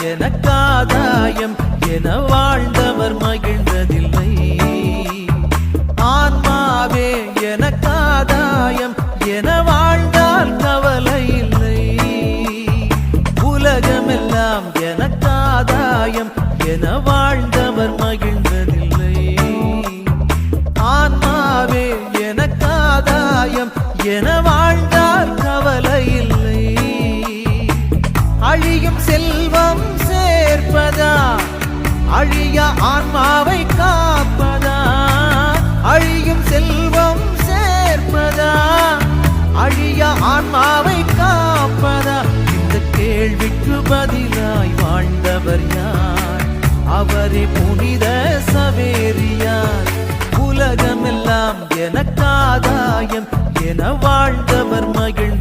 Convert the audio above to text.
எனக்காதாயம் என வாழ்ந்தவர் மகிழ்ந்ததில்லை. ஆன்மாவே எனக்காதாயம் என வாழ்ந்தால் கவலை இல்லை. உலகமெல்லாம் எனக்காதாயம் என வாழ்ந்தவர் மகிழ்ந்ததில்லை. ஆன்மாவே எனக்காதாயம் என வாழ்ந்தால் கவலை இல்லை. அழியும் செல்வம் சேர்ப்பதா அழிய ஆன்மாவை காப்பதா? அழியும் செல்வம் சேர்ப்பதா அழிய ஆன்மாவை காப்பதா? இந்த கேள்விக்கு பதிலாய் வாழ்ந்தவர் யார்? அவரே புனித சவேரியார். உலகமெல்லாம் எனக்காதாயம் என வாழ்ந்தவர் மகிழ்ந்தார்.